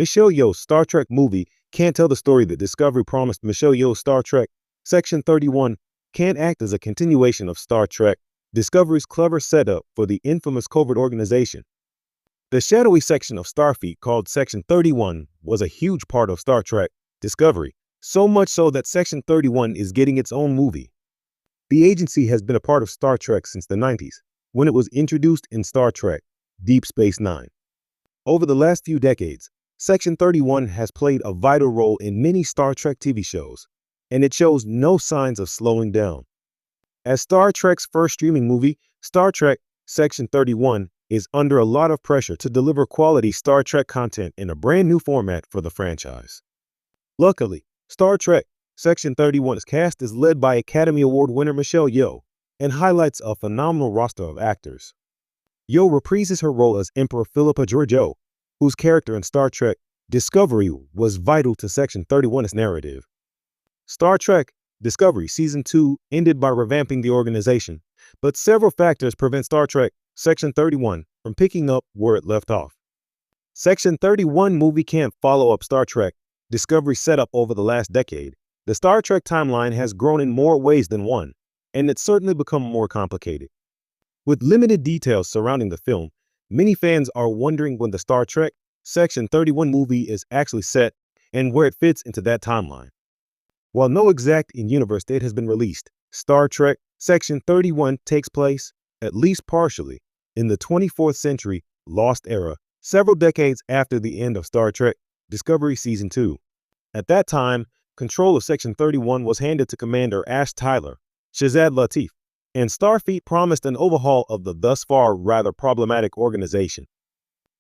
Michelle Yeoh's Star Trek movie can't tell the story that Discovery promised. Michelle Yeoh's Star Trek Section 31 can't act as a continuation of Star Trek Discovery's clever setup for the infamous covert organization. The shadowy section of Starfleet called Section 31 was a huge part of Star Trek Discovery, so much so that Section 31 is getting its own movie. The agency has been a part of Star Trek since the 90s, when it was introduced in Star Trek Deep Space Nine. Over the last few decades, Section 31 has played a vital role in many Star Trek TV shows, and it shows no signs of slowing down. As Star Trek's first streaming movie, Star Trek Section 31 is under a lot of pressure to deliver quality Star Trek content in a brand new format for the franchise. Luckily, Star Trek Section 31's cast is led by Academy Award winner Michelle Yeoh and highlights a phenomenal roster of actors. Yeoh reprises her role as Emperor Philippa Georgiou, whose character in Star Trek Discovery was vital to Section 31's narrative. Star Trek Discovery Season 2 ended by revamping the organization, but several factors prevent Star Trek Section 31 from picking up where it left off. Section 31 movie can't follow up Star Trek Discovery setup over the last decade. The Star Trek timeline has grown in more ways than one, and it's certainly become more complicated. With limited details surrounding the film, many fans are wondering when the Star Trek Section 31 movie is actually set and where it fits into that timeline. While no exact in-universe date has been released, Star Trek Section 31 takes place, at least partially, in the 24th century Lost Era, several decades after the end of Star Trek Discovery Season 2. At that time, control of Section 31 was handed to Commander Ash Tyler, Shazad Latif, and Starfleet promised an overhaul of the thus far rather problematic organization.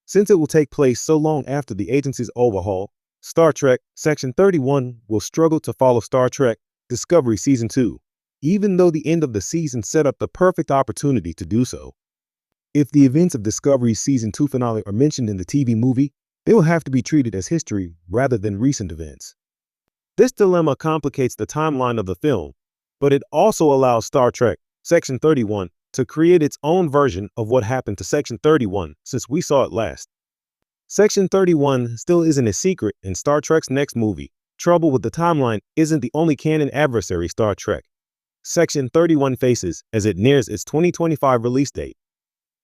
Since it will take place so long after the agency's overhaul, Star Trek Section 31 will struggle to follow Star Trek Discovery Season 2, even though the end of the season set up the perfect opportunity to do so. If the events of Discovery's Season 2 finale are mentioned in the TV movie, they will have to be treated as history rather than recent events. This dilemma complicates the timeline of the film, but it also allows Star Trek Section 31 to create its own version of what happened to Section 31 since we saw it last. Section 31 still isn't a secret in Star Trek's next movie. Trouble with the timeline isn't the only canon adversary Star Trek Section 31 faces as it nears its 2025 release date.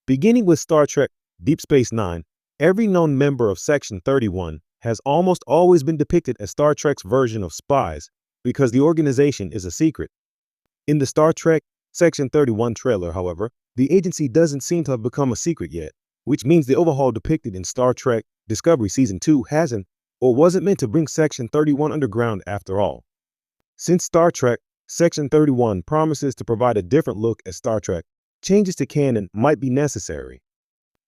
Beginning with Star Trek Deep Space Nine, every known member of Section 31 has almost always been depicted as Star Trek's version of spies because the organization is a secret. In the Star Trek Section 31 trailer, however, the agency doesn't seem to have become a secret yet, which means the overhaul depicted in Star Trek Discovery Season 2 hasn't or wasn't meant to bring Section 31 underground after all. Since Star Trek Section 31 promises to provide a different look at Star Trek, changes to canon might be necessary.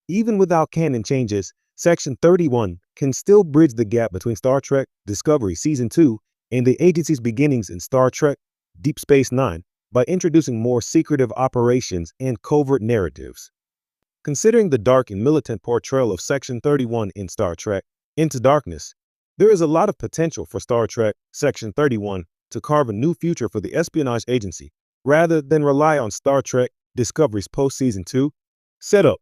Even without canon changes, Section 31 can still bridge the gap between Star Trek Discovery Season 2 and the agency's beginnings in Star Trek Deep Space Nine by introducing more secretive operations and covert narratives. Considering the dark and militant portrayal of Section 31 in Star Trek Into Darkness, there is a lot of potential for Star Trek Section 31 to carve a new future for the espionage agency rather than rely on Star Trek Discovery's post-Season 2 setup